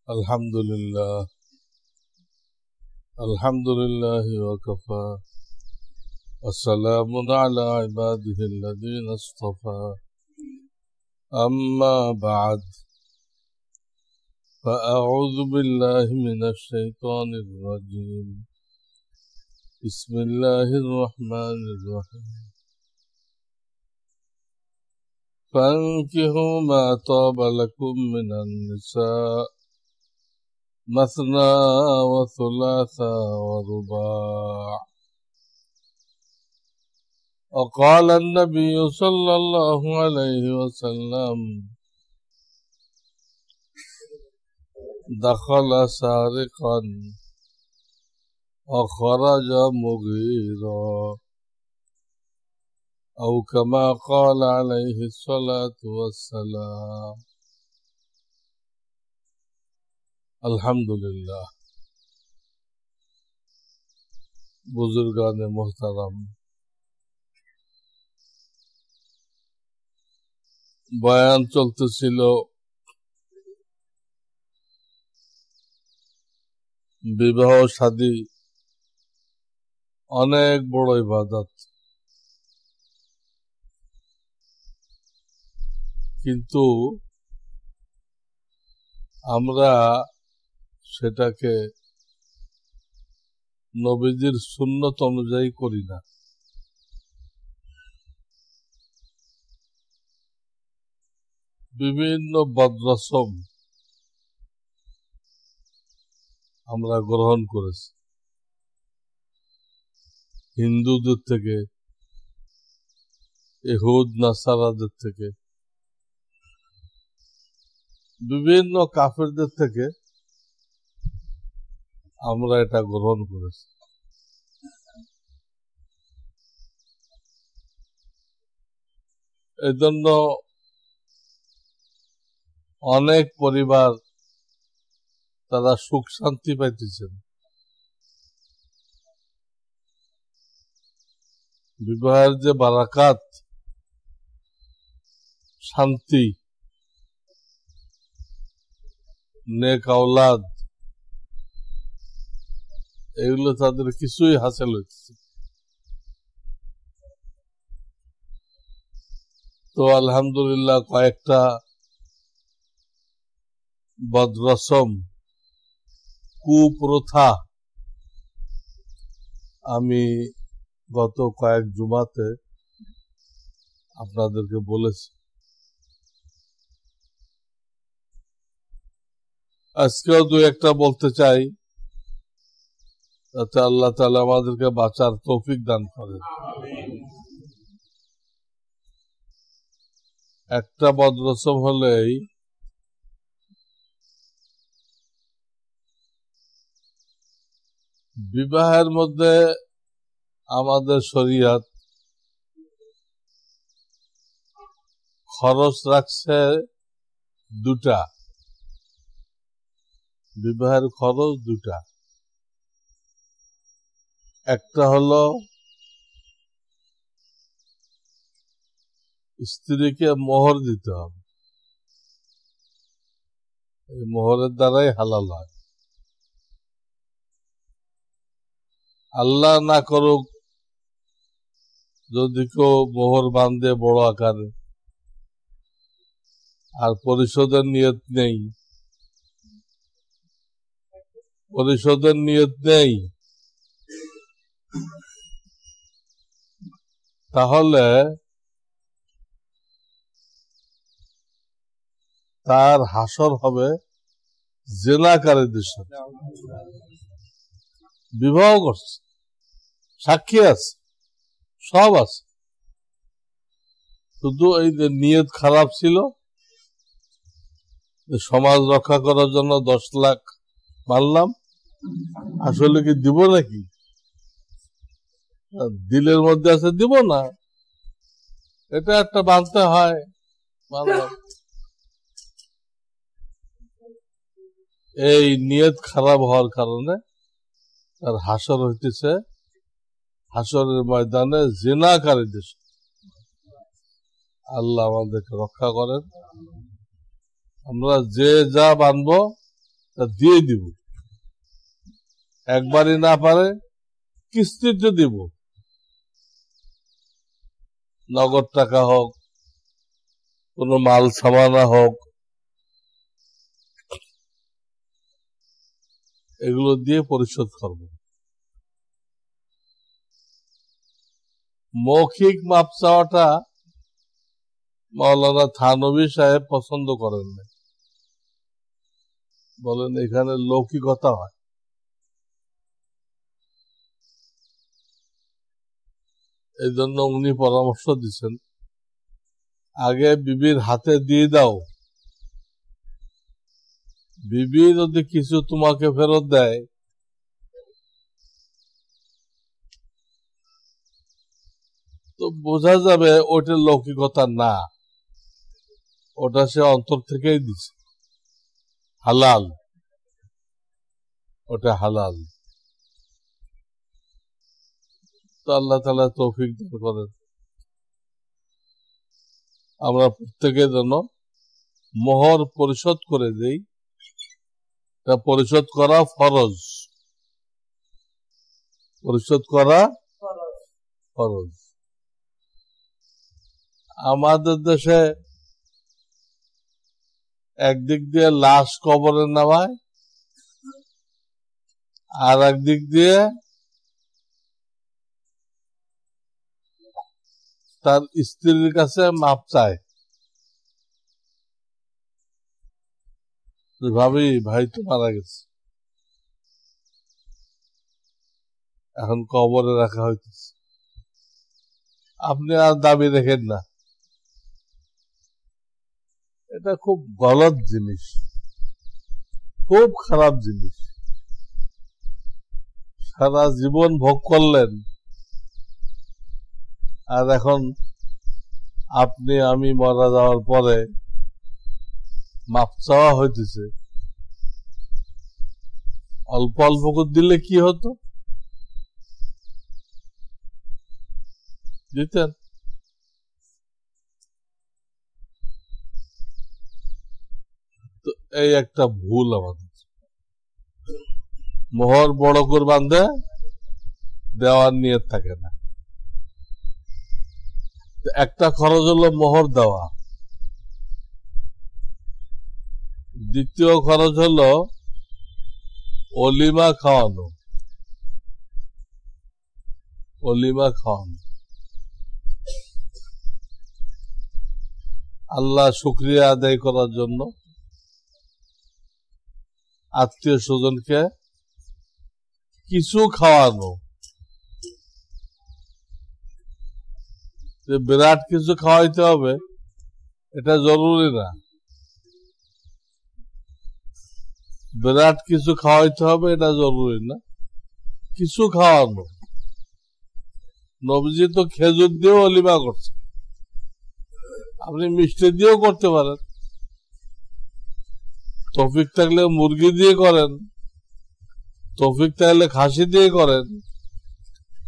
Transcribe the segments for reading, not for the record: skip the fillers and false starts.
الحمد لله وكفى والسلام على عباده الذين اصطفى أما بعد فأعوذ بالله من الشيطان الرجيم بسم الله الرحمن الرحيم فانكحوا ما طاب لكم من النساء مثنى وثلاث ورباع وقال النبي صلى الله عليه وسلم دخل سارقا وخرج مغيرا أو كما قال عليه الصلاة والسلام अल्हम्दुलिल्लाह। बुजुर्गान मोहतरम, बयान चलतेছিল বিবাহ শাদী অনেক বড় ইবাদত, কিন্তু আমরা সেটাকে নবীজির সুন্নত অনুযায়ী করি না। বিভিন্ন বদরসম আমরা গ্রহণ করেছি, হিন্দুদের থেকে, ইহুদ নাসারাদের থেকে, বিভিন্ন কাফেরদের থেকে আমরা এটা গ্রহণ করেছি। এই জন্য অনেক পরিবার তারা সুখ শান্তি পাইতেছেন। বিবাহের যে বারাকাত, শান্তি, নেক আওলাদ, এগুলো তাদের কিছুই হাসিল হচ্ছে। তো আলহামদুলিল্লাহ কয়েকটা বদরসম, কুপ্রথা আমি গত কয়েক জুমাতে আপনাদেরকে বলেছি। আজকেও দু একটা বলতে চাই, যাতে আল্লাহ তাআলা আমাদেরকে বাঁচার তৌফিক দান করেন। একটা বদরসম হলেই বিবাহের মধ্যে আমাদের শরীয়ত খরচ রাখছে দুটা, বিবাহের খরচ দুটা। একটা হলো স্ত্রীকে মোহর দিতে হবে, এই মোহরের দ্বারাই হালাল হয়। আল্লাহ না করুক যদি কেউ মোহর বাঁধে বড় আকারে আর পরিশোধের নিয়ত নেই, তাহলে তার হাসর হবে জিনাকারীদের সাথে। বিবাহ করছে, সাক্ষী আছে, সব আছে, শুধু এই যে নিয়ত খারাপ ছিল, সমাজ রক্ষা করার জন্য 10 লাখ মারলাম, আসলে কি দিব নাকি? দিলের মধ্যে আছে, দিব না, এটা একটা বানতে হয়, মানলাম। এই নিয়ত খারাপ হওয়ার কারণে তার হাসর হইতেছে হাসরের ময়দানে জিনাকারীদের। আল্লাহ আমাদেরকে রক্ষা করেন। আমরা যে যা বানবো তা দিয়ে দিব, একবারই না পারে কিস্তিতে দিব, নগদ টাকা হোক, কোনো মাল সামানা হোক, এগুলো দিয়ে পরিশোধ করব। মৌখিক মাপ চাওয়াটা মাওলানা থানভী সাহেব পছন্দ করেন না, বলেন এখানে লৌকিকতা হয়। এই জন্য উনি পরামর্শ দিচ্ছেন, আগে বিবির হাতে দিয়ে দাও, বিবি যদি কিছু তোমাকে ফেরত দেয় তো বোঝা যাবে ওইটা লৌকিকতা না, ওটা সে অন্তর থেকেই দিছে, হালাল, ওটা হালাল। তো আল্লাহ তাআলা তৌফিক দান করেন, আমরা প্রত্যেকে যেন মোহর পরিশোধ করে দেই। তা পরিশোধ করা ফরজ, পরিশোধ করা ফরজ। আমাদের দেশে একদিক দিয়ে লাশ কবরে নামায়, আর একদিক দিয়ে তার স্ত্রীর কাছে মাপ চায়, ভাবি ভাই তো মারা গেছে, এখন কবরে রাখা হইতেছে, আপনি আর দাবি রেখেন না। এটা খুব গলত জিনিস, খুব খারাপ জিনিস। সারা জীবন ভোগ করলেন, আর এখন আপনি আমি মারা যাওয়ার পরে মাপ চাওয়া হইতেছে। অল্প অল্প করে দিলে কি হতো, দিতেন। তো এই একটা ভুল আমাদের, মোহর বড় করে বাঁধে দেওয়ার নিয়ত থাকে না। একটা খরচ হলো মোহর দেওয়া, দ্বিতীয় খরচ হলো অলিমা খাওয়ানো, অলিমা খাওয়ানো। আল্লাহ শুকরিয়া আদায় করার জন্য আত্মীয় স্বজনকে কিছু খাওয়ানো, যে বিরাট কিছু খাওয়াইতে হবে এটা জরুরি না, বিরাট কিছু খাওয়াইতে হবে এটা জরুরি না, কিছু খাওয়ানো। নবীজি তো খেজুর দিয়েও অলিমা করছে, আপনি মিষ্টি দিয়েও করতে পারেন, তৌফিক থাকলে মুরগি দিয়ে করেন, তৌফিক থাকলে খাসি দিয়ে করেন,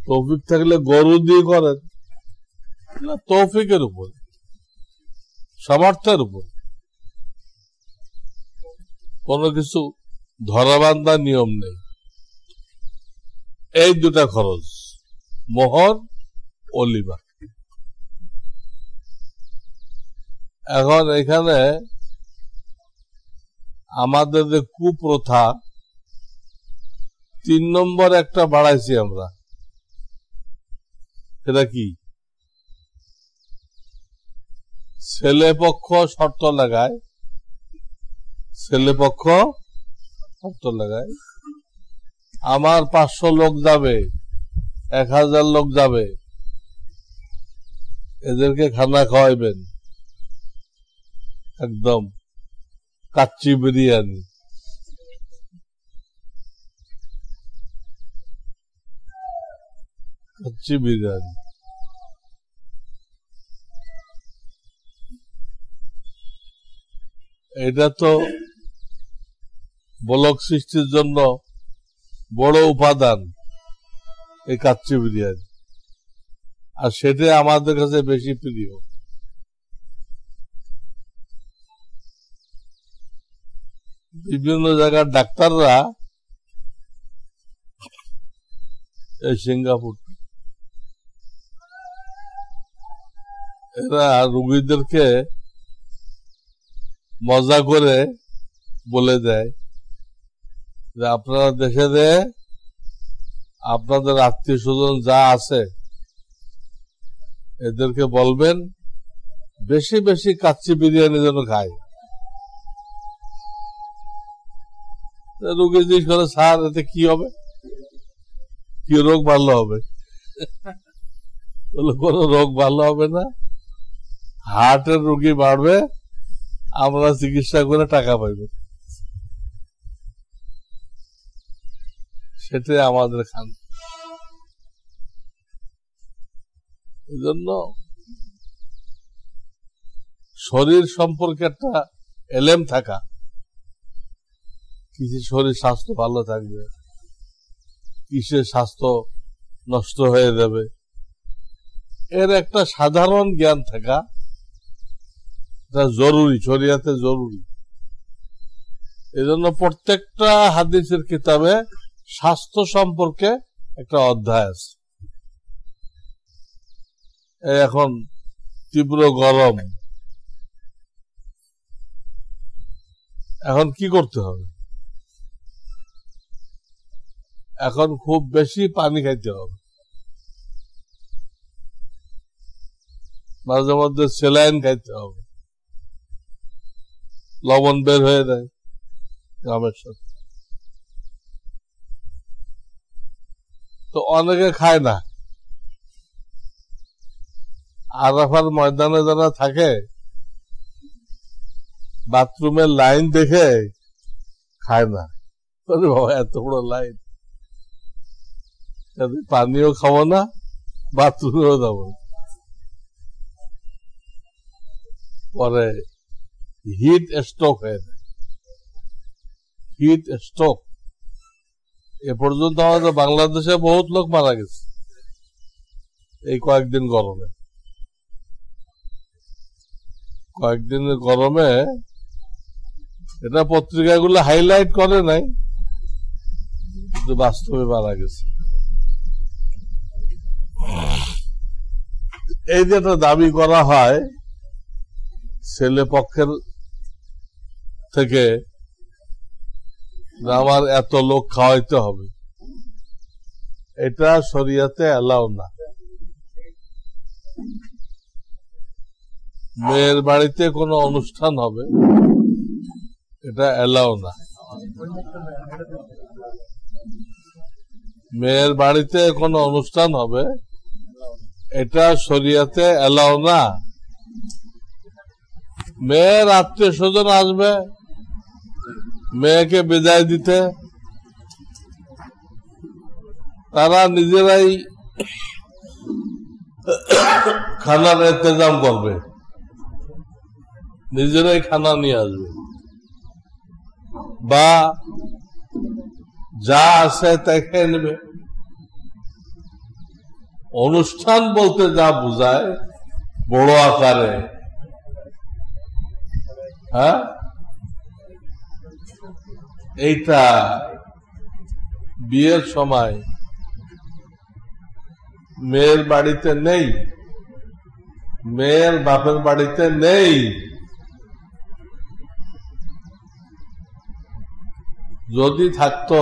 তৌফিক থাকলে গরু দিয়ে করেন, তৌফিকের উপর, সামর্থ্যের উপর। কোনো কিছু ধরাবান্ধা নিয়ম নেই। এই দুটা খরচ, মোহর, অলিমা। এখন এখানে আমাদের যে কুপ্রথা 3 নম্বর একটা বাড়াইছি আমরা, সেটা কি, ছেলে পক্ষ শর্ত লাগায়, ছেলে পক্ষ শর্ত লাগায়, আমার 500 লোক যাবে, 1000 লোক যাবে, এদেরকে খানা খাওয়াইবেন, একদম কাচ্চি বিরিয়ানি। কাচ্চি বিরিয়ানি এটা তো ব্লক সৃষ্টির জন্য বড় উপাদান, এই কাচ্চি বিরিয়ানি, আর সেটা আমাদের কাছে বেশি প্রিয়। বিভিন্ন জায়গার ডাক্তাররা এই সিঙ্গাপুর এরা রোগীদেরকে মজা করে বলে দেয় যে আপনারা দেশে আপনাদের আত্মীয় স্বজন যা আছে এদেরকে বলবেন বেশি বেশি কাচ্চি বিরিয়ানি যেন খায়। রোগী জিজ্ঞেস করে, স্যার এতে কি হবে, কি রোগ ভালো হবে? বলে কোন রোগ ভালো হবে না, হার্টের রোগী বাড়বে, আমরা চিকিৎসা করে টাকা পাইব, সেটাই আমাদের খান। এই জন্য শরীর সম্পর্কে একটা এলেম থাকা, কিসে শরীর স্বাস্থ্য ভালো থাকবে, কিসে স্বাস্থ্য নষ্ট হয়ে যাবে, এর একটা সাধারণ জ্ঞান থাকা জরুরি, শরিয়াতে জরুরি। এই জন্য প্রত্যেকটা হাদিসের কিতাবে স্বাস্থ্য সম্পর্কে একটা অধ্যায় আছে। এখন তীব্র গরম, এখন কি করতে হবে? এখন খুব বেশি পানি খাইতে হবে, মাঝে মধ্যে স্যালাইন খাইতে হবে, লবণ বের হয়ে যায় গ্রামের সাথে। তো অনেকে খায় না। আরাফার ময়দানে যারা থাকে বাথরুমের লাইন দেখে খায় না, বাবা এত বড় লাইন, পানিও খাবো না, বাথরুমেও যাবো না। পরে হিট স্ট্রোক হয়ে যায়, হিট স্ট্রোক। এ পর্যন্ত আমাদের বাংলাদেশে বহুত লোক মারা গেছে এই কয়েকদিন গরমে। কয়েকদিনের গরমে এটা পত্রিকাগুলো হাইলাইট করে নাই, কিন্তু বাস্তবে মারা গেছে। এই যেটা দাবি করা হয় ছেলে পক্ষের থেকে, আমার এত লোক খাওয়াইতে হবে, এটা শরিয়াতে অ্যালাউ না। মেয়ের বাড়িতে কোনো অনুষ্ঠান হবে, এটা অ্যালাউ না। মেয়ের বাড়িতে কোনো অনুষ্ঠান হবে, এটা শরিয়াতে অ্যালাউ না। মেয়ের আত্মীয় স্বজন আসবে মেয়েকে বিদায় দিতে, তারা নিজেরাই খানার ইন্তজাম করবে, নিজেরাই খানা নিয়ে আসবে, বা যা আছে তাই খেয়ে নেবে। অনুষ্ঠান বলতে যা বোঝায় বড় আকারে, হ্যাঁ, এইটা বিয়ের সময় মেয়ের বাড়িতে নেই, মেয়ের বাপের বাড়িতে নেই। যদি থাকতো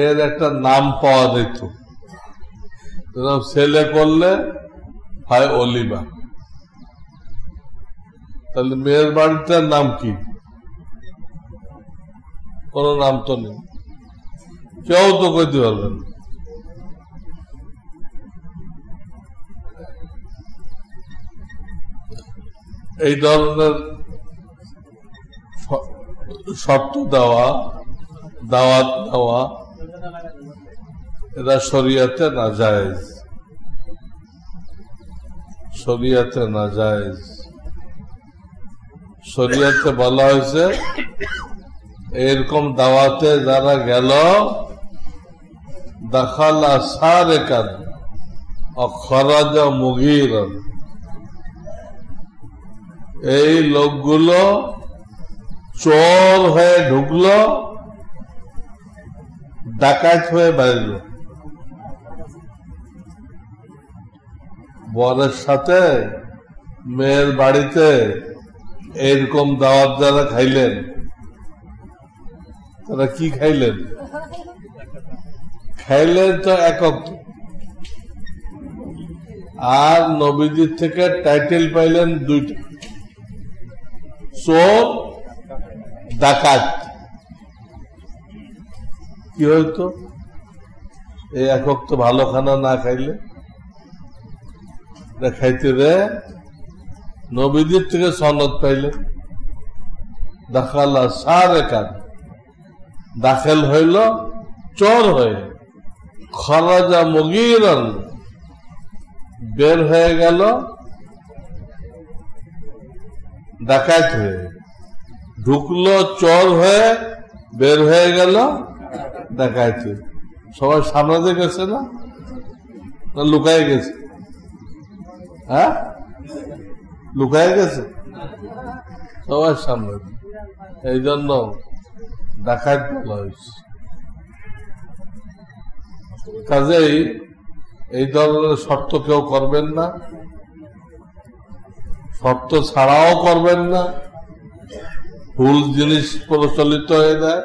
এর একটা নাম পাওয়া যেত, ছেলে করলে হয় অলিমা, তাহলে মেয়ের বাড়িটার নাম কি? কোন নাম তো নেই, কেউ তো কইতে পারবেন। এই ধরনের শর্ত দেওয়া, দাওয়াত দেওয়া, এটা শরিয়াতে নাজায়েজ, শরিয়াতে নাজায়েজ। শরিয়াতে বলা হয়েছে এরকম দাওয়াতে যারা গেল, দাখালা সারেকান ও খরাজা মুগীরান, এই লোকগুলো চোর হয়ে ঢুকলো, ডাকাত হয়ে বেরোল। বরের সাথে মেয়ের বাড়িতে এরকম দাওয়াত যারা খাইলেন, তারা কি খাইলেন? খাইলেন তো একক। আর নবীজির থেকে টাইটেল পাইলেন দুইটা, চোর, ডাকাত। কি হইতো এই একক তো ভালো খানা না খাইলে? খাইতে রে নবীজির থেকে সনদ পাইলেন, দাখালা সারে কান, দাখেল হইল চোর হয়ে, খরাজা মুগীরান, বের হয়ে গেল ডাকাত হয়ে, ঢুকলো চোর হয়ে, বের হয়ে গেল ডাকাত হয়ে। সবাই সামনে গেছে না লুকায় গেছে? হ্যাঁ, লুকায় গেছে সবার সামনে। এই জন্য ডাকাত বলা হয়েছে। কাজেই এই ধরনের শর্ত কেউ করবেন না, শর্ত ছাড়াও করবেন না, ভুল জিনিস প্রচলিত হয়ে যায়।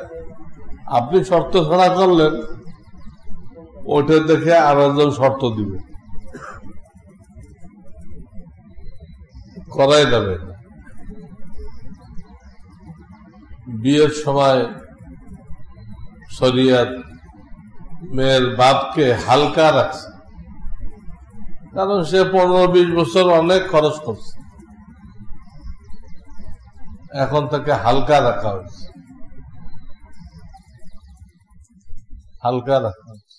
আপনি শর্ত ছাড়া করলেন, ওটা দেখে আরেকজন শর্ত দিবে, করাই যাবে না। বিয়ের সময় শরিয়ত মেয়ের বাপকে হালকা রাখছে, কারণ সে 15-20 বছর অনেক খরচ করছে, এখন তাকে হালকা রাখা হয়েছে, হালকা রাখা হয়েছে।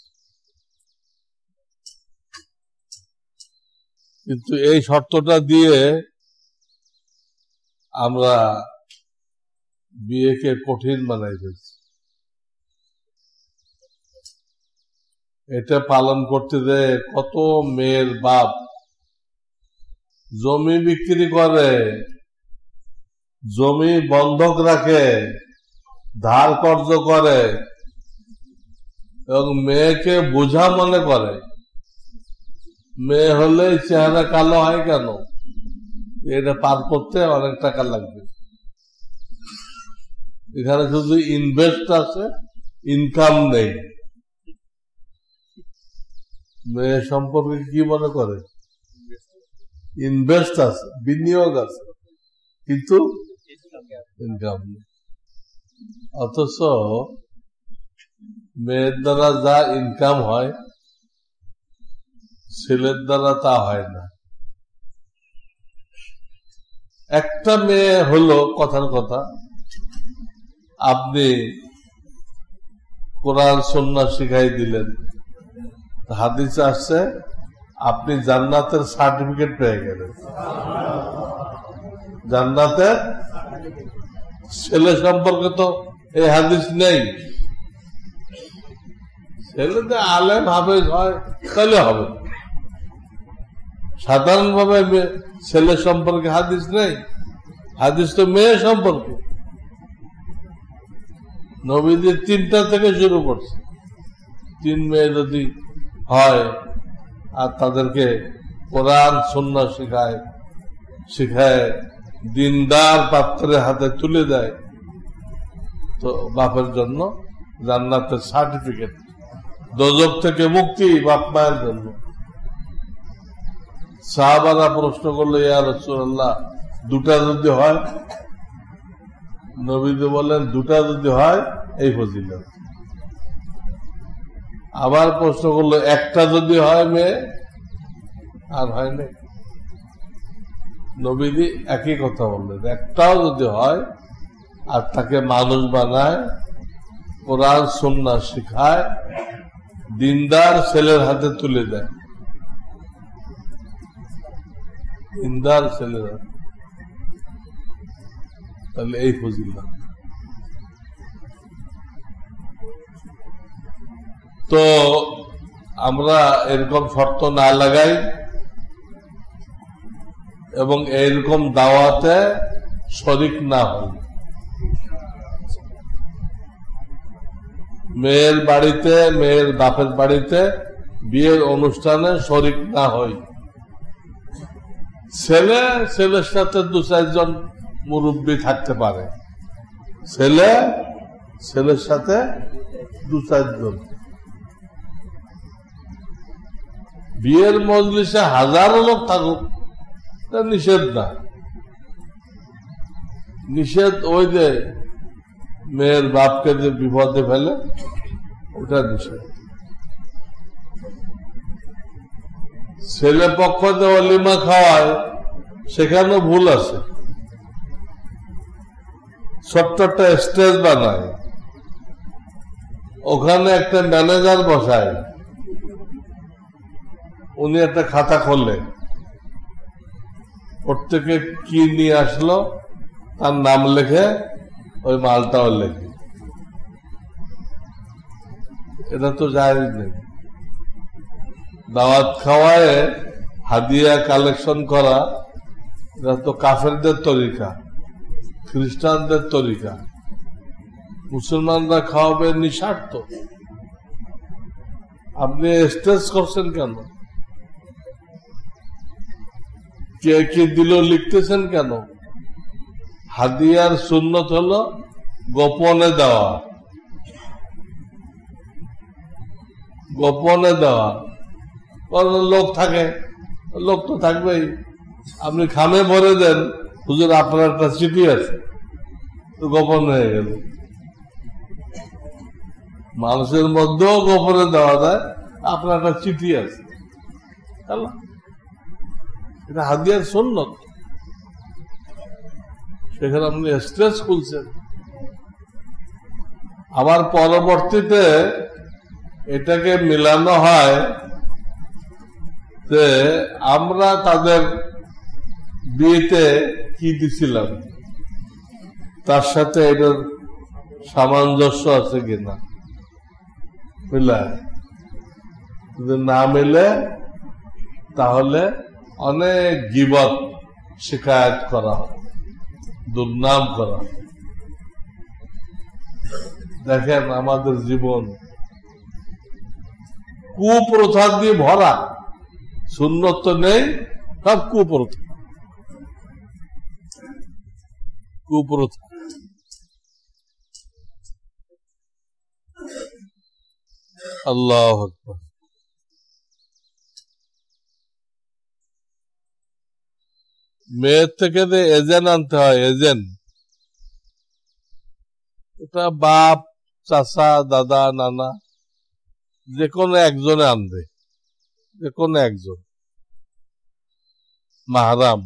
কিন্তু এই শর্তটা দিয়ে আমরা বিয়েকে কঠিন বানাই ফেলছি। এটা পালন করতে দেয় কত মেয়ের বাপ জমি বিক্রি করে, জমি বন্ধক রাখে, ধার কর্জ করে এবং মেয়েকে বোঝা মনে করে। মেয়ে হলে চেহারা কালো হয় কেন? এটা পার করতে অনেক টাকা লাগবে। এখানে শুধু ইনভেস্ট আছে, ইনকাম নেই। মেয়ে সম্পর্কে কি মনে করে? ইনভেস্ট আছে, বিনিয়োগ আছে, কিন্তু ইনকাম নেই। অথচ মেয়ের দ্বারা যা ইনকাম হয়, ছেলের দ্বারা তা হয় না। একটা মেয়ে হলো, কথার কথা, আপনি কোরআন সুন্নাহ শিখাই দিলেন, হাদিসে আসছে আপনি জান্নাতের সার্টিফিকেট পেয়ে গেলেন। জান্নাতের ছেলে সম্পর্কে তো এই হাদিস নেই। ছেলেতে আলেম হাফেজ হয় তাহলে হবে, সাধারণভাবে ছেলে সম্পর্কে হাদিস নেই। হাদিস তো মেয়ে সম্পর্কে। নবীদের 3টা থেকে শুরু করছে। 3 মেয়ে যদি হয় আর তাদেরকে কোরআন সুন্নাহ শিখায় দিনদার পাত্রের হাতে তুলে দেয়, তো বাপের জন্য জান্নাতের সার্টিফিকেট, দোজখ থেকে মুক্তি বাপ মায়ের জন্য। সাহাবারা প্রশ্ন করলো, ইয়া রাসূলুল্লাহ, 2টা যদি হয়? নবীজি বলেন 2টা যদি হয় এই ফজিলত। আবার প্রশ্ন করলো, 1টা যদি হয় মেয়ে? আর হয় না। নবীজি একই কথা বললেন, 1টাও যদি হয় আর তাকে মানুষ বানায়, কোরআন সুন্নাহ শিখায়, দিনদার ছেলের হাতে তুলে দেয়, দিনদার ছেলেরা, তাহলে এই ফজিলত। তো আমরা এরকম শর্ত না লাগাই এবং এরকম দাওয়াতে শরিক না হই। মেয়ের বাড়িতে, মেয়ের বাপের বাড়িতে বিয়ের অনুষ্ঠানে শরিক না হই। ছেলে ছেলের সাথে 2-4 মুরব্বী থাকতে পারে, ছেলে ছেলের সাথে 2-4 বিয়ের মজলিসে 1000 লোক থাকুক, নিষেধ না। নিষেধ ওই যে মেয়ের বাপকে যে বিপদে ফেলে, ওটা নিষেধ। ছেলে পক্ষ যে অলিমা খাওয়ায়, সেখানেও ভুল আছে। ছোট্ট একটা স্টেজ বানায়, ওখানে একটা ম্যানেজার বসায়, উনি একটা খাতা খোলে, প্রত্যেকে কি নিয়ে আসলো তার নাম লেখে, ওই মালটাও লেখে। এটা তো জায়েজ নেই। দাওয়াত খাওয়ায় হাদিয়া কালেকশন করা, এটা তো কাফেরদের তরিকা, খ্রিস্টানদের তরিকা। মুসলমানরা খাওয়াবে নিঃস্বার্থ। আপনি স্টেজ করছেন কেন? কে কি দিল লিখতেছেন কেন? হাদিয়ার সুন্নত হলো গোপনে দেওয়া, গোপনে দেওয়া। লোক থাকে, লোক তো থাকবেই। আপনি খামে ভরে দেন, হুজুর আপনার একটা চিঠি আছে, তো গোপন হয়ে গেল। মানুষের মধ্যেও গোপনে দেওয়া যায়, আপনার একটা চিঠি আছে, এটা হাদিয়ার সুন্নত। সেখানে আপনি স্টেজ খুলছেন। আবার পরবর্তীতে এটাকে মিলানো হয় যে আমরা তাদের বিয়েতে কি দিছিলাম, তার সাথে এটার সামঞ্জস্য আছে কিনা মিলায়। যদি না মিলে তাহলে অনেক গীবত, শিকায়ত করা হয়, দুর্নাম করা হয়। দেখেন আমাদের জীবন কুপ্রথা দিয়ে ভরা, সুন্নত তো নেই, সব কুপ্রথা। কুপ্রথা আল্লাহু আকবার। মেয়ের থেকে যে এজেন্ট আনতে হয়, এজেন্ট, এটা বাপ, চাচা, দাদা, নানা, যে কোনো একজনে আনবে, যে কোনো একজন মাহরাম।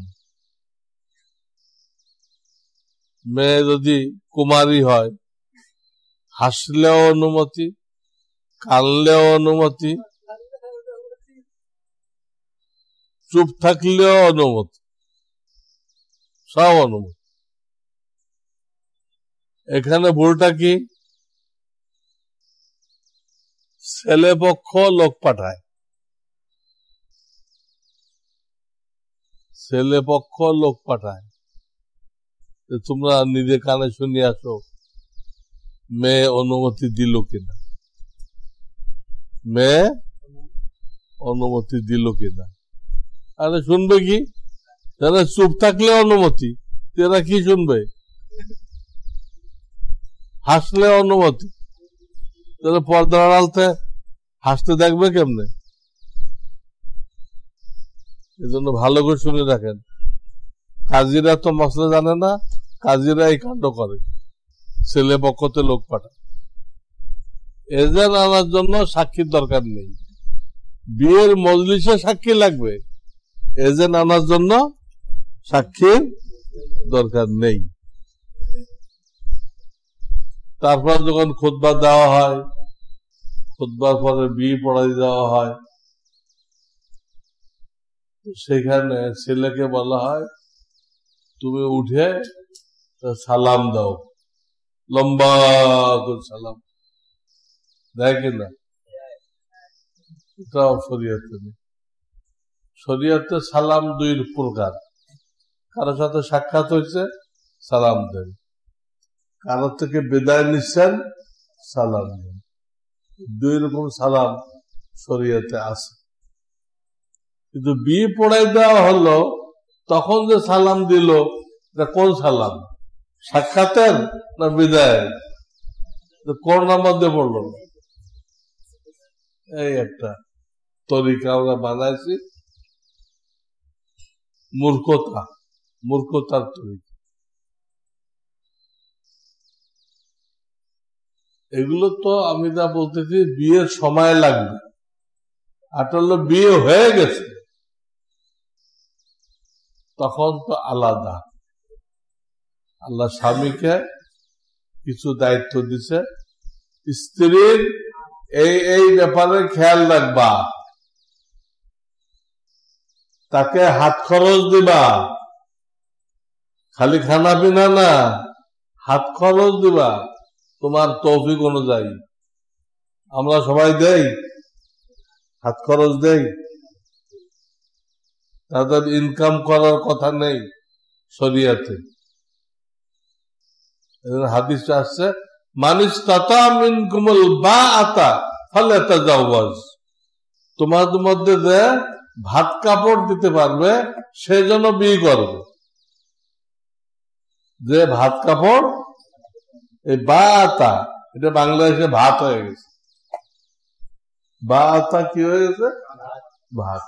মেয়ে যদি কুমারী হয়, হাসলেও অনুমতি, কানলেও অনুমতি, চুপ থাকলেও অনুমতি, সব অনুমতি। এখানে ভুলটা কি? ছেলে পক্ষ লোক পাঠায়, ছেলে পক্ষ লোক পাঠায়, তোমরা নিজে কানে শুনিয়ে আসো মেয়ে অনুমতি দিল কিনা, মেয়ে অনুমতি দিল কিনা। আরে শুনবে কি? তারা চুপ থাকলে অনুমতি, তারা কি শুনবে? হাসলে অনুমতি, তারা পর্দার আড়ালতে হাসতে দেখবে কেমনে? এজন্য ভালো করে শুনে রাখেন। কাজীরা তো মশলা জানে না, কাজীরা এই কাণ্ড করে, ছেলে পক্ষতে লোক পাঠায়। এজেন্ট আনার জন্য সাক্ষীর দরকার নেই, বিয়ের মজলিসে সাক্ষী লাগবে, এজেন্ট আনার জন্য সাক্ষীর দরকার নেই। তারপর যখন খুতবা দেওয়া হয়, খুতবার পরে বিয়ে পড়াই দেওয়া হয়, সেখানে ছেলেকে বলা হয় তুমি উঠে সালাম দাও, লম্বা করে সালাম দেয় কিনা? এটাও শরীয়তে নেই। শরীয়তে সালাম 2 প্রকার। কারোর সাথে সাক্ষাৎ হয়েছে, সালাম দেন, কারোর থেকে বিদায় নিচ্ছেন, সালাম দেন। দুই রকম সালাম শরীয়তে আছে, কিন্তু বিয়ে পড়াই দেওয়া হলো তখন যে সালাম দিল এটা কোন সালাম? সাক্ষাতের না বিদায়ের? করোনার মধ্যে পড়লো। এই একটা তরিকা আমরা বানাইছি, মূর্খতার তরিকা। এগুলো তো আমি যা বলতেছি বিয়ের সময় লাগবে, আর হলো বিয়ে হয়ে গেছে তখন তো আলাদা। আল্লাহ স্বামীকে কিছু দায়িত্ব দিছে, স্ত্রীর এই ব্যাপারে খেয়াল রাখবা, তাকে হাত খরচ দিবা, খালি খানা পিনা না, হাত খরচ দিবা তোমার তৌফিক অনুযায়ী। আমরা সবাই দেই, হাত খরচ দেই, তাদের ইনকাম করার কথা নেই শরিয়াতে। হাদিস আসছে মানিস তাতা মিনকুমুল বাআতা ফালাতাজাওয়াজ, তোমাদের মধ্যে যে ভাত কাপড় দিতে পারবে সে যেন বিয়ে করবে। যে ভাত কাপড়, এই বাআতা এটা বাংলাদেশে ভাত হয়ে গেছে। বাআতা কি হয়ে গেছে? ভাত।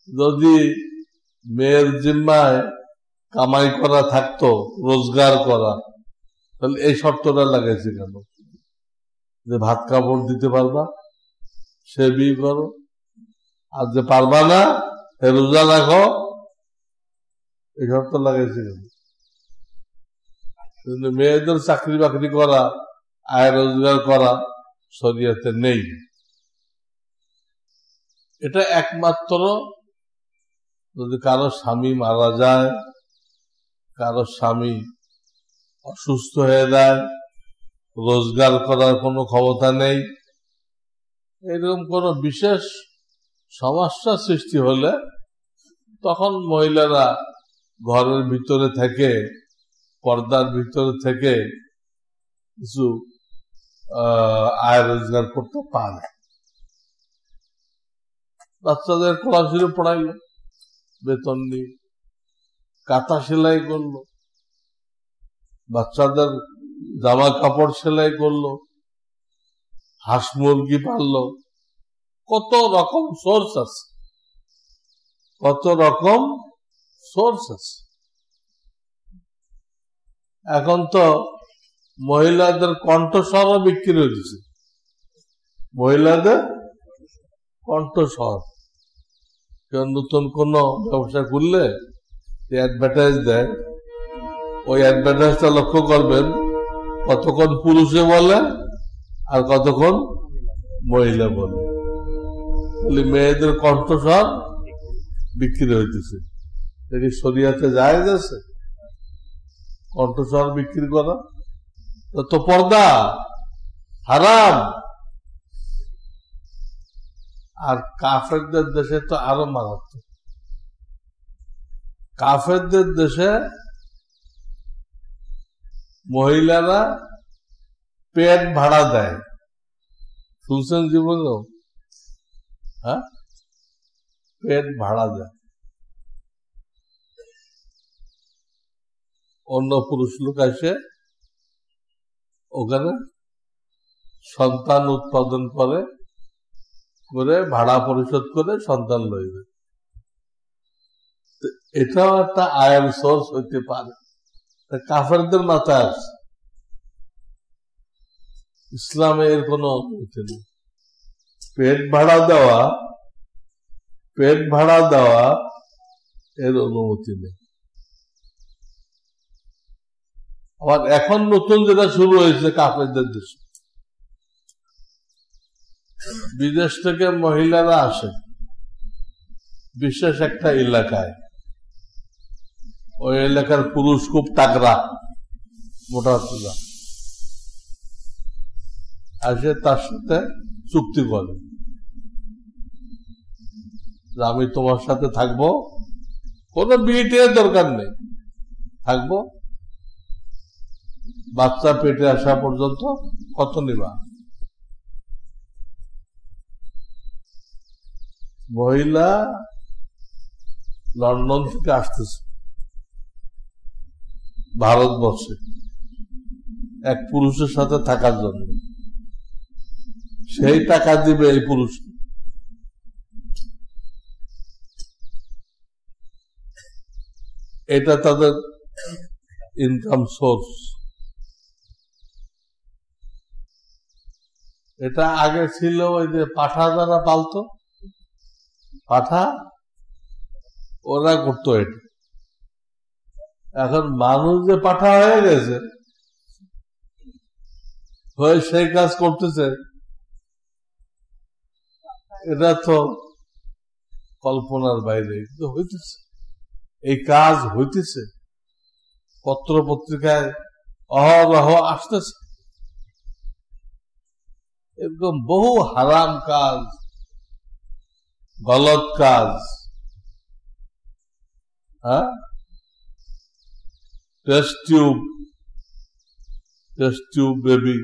যদি মেয়ের জিম্মায় কামাই করা থাকতো, রোজগার করা, তাহলে এই শর্তটা লাগাইছে কেন? যে ভাত কাপড় দিতে পারবা সে বিয়ে করো, আর যে পারবা না সে রোজা রাখো, এই শর্ত লাগাইছে কেন? মেয়েদের চাকরি বাকরি করা, আয় রোজগার করা শরীয়তে নেই। এটা একমাত্র যদি কারো স্বামী মারা যায়, কারো স্বামী অসুস্থ হয়ে যায়, রোজগার করার কোনো ক্ষমতা নেই, এরকম কোনো বিশেষ সমস্যা সৃষ্টি হলে তখন মহিলারা ঘরের ভিতরে থেকে, পর্দার ভিতরে থেকে কিছু আয় রোজগার করতে পারে। বাচ্চাদের পড়াশোনা পড়াইলো, বেতন নিয়ে কাঁথা সেলাই করলো, বাচ্চাদের জামা কাপড় সেলাই করলো, হাঁস মুরগি পাললো, কত রকম সোর্স আছে, কত রকম সোর্স আছে। এখন তো মহিলাদের কণ্ঠস্বরও বিক্রি হয়েছে, মহিলাদের কণ্ঠস্বর। নতুন কোন ব্যবসা করলে অ্যাডভার্টাইজ দেয়, ওই অ্যাডভার্টাইজটা লক্ষ্য করবেন কতক্ষণ পুরুষে বলে আর কতক্ষণ মহিলা বলে। মেয়েদের কণ্ঠস্বর বিক্রি হইতেছে, এটি শরিয়াতে জায়েজ আছে কণ্ঠস্বর বিক্রি করা? তো পর্দা হারাম। আর কাফেরদের দেশে তো আরো মারাত্মক। কাফেরদের দেশে মহিলারা পেট ভাড়া দেয়, শুনছেন জীবনেও? হ্যাঁ, পেট ভাড়া দেয়, অন্য পুরুষ লোক এসে ওখানে সন্তান উৎপাদন করে ভাড়া পরিশোধ করে সন্তান লইবে। এটাও একটা আয়ের সোর্স হইতে পারে। কাফেরদের মাথায় আসছে, ইসলামে এর কোনো অনুমতি নেই। পেট ভাড়া দেওয়া এর অনুমতি নেই। আবার এখন নতুন যেটা শুরু হয়েছে কাফেরদের দেশে, বিদেশ থেকে মহিলারা আসে বিশেষ একটা এলাকায়, ওই এলাকার পুরুষ খুব তাগড়া, মোটা তুলা, আসে তার সাথে চুক্তি করে যে আমি তোমার সাথে থাকবো, কোনো বিয়ে দরকার নেই, থাকবো, বাচ্চা পেটে আসা পর্যন্ত কত নিবা? মহিলা লন্ডন থেকে আসতেছে ভারতবর্ষে এক পুরুষের সাথে থাকার জন্য, সেই টাকা দিবে এই পুরুষ। এটা তাদের ইনকাম সোর্স। এটা আগে ছিল ওই যে পাঠা যারা পালতো, পাঠা, ওরা করতো এটা। এখন মানুষ যে পাঠা হয়ে গেছে, হয়ে সেই কাজ করতেছে, এটা তো কল্পনার বাইরে, কিন্তু হইতেছে, এই কাজ হইতেছে, পত্র পত্রিকায় অহরহ আসতেছে। এরকম বহু হারাম কাজ, গলত কাজ, হ্যাঁ, টেস্ট টিউব বেবি,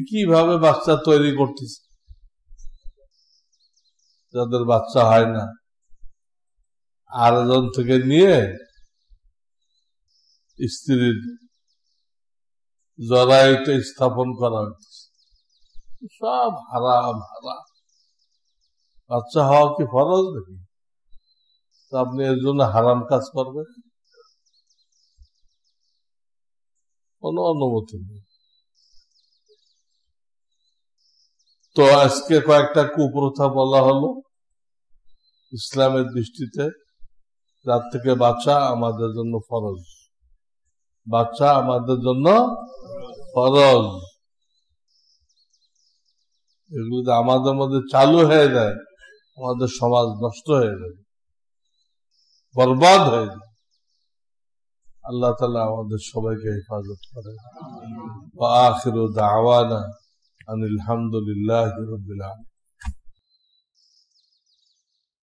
কিভাবে বাচ্চা তৈরি করতেছে, যাদের বাচ্চা হয় না, আরেকজন থেকে নিয়ে স্ত্রীর জরায়ুতে স্থাপন করা হচ্ছে। সব হারাম হারাম। বাচ্চা হওয়া কি ফরজ নাকি? তো আপনি এর জন্য হারাম কাজ করবেন? কোনো অনুমতি নেই। তো আজকে কয়েকটা কুপ্রথা বলা হলো ইসলামের দৃষ্টিতে, যার থেকে বাচ্চা আমাদের জন্য ফরজ, বাচ্চা আমাদের জন্য ফরজ। এগুলো যদি আমাদের মধ্যে চালু হয়ে যায়, আমাদের সমাজ নষ্ট হয়ে যাবে, বরবাদ হয়ে যাবে। আল্লাহ তাআলা আমাদের সবাইকে হেফাজত করে। ওয়া আখিরু দাওয়ানা আনিল হামদুলিল্লাহি রাব্বিল আলামিন।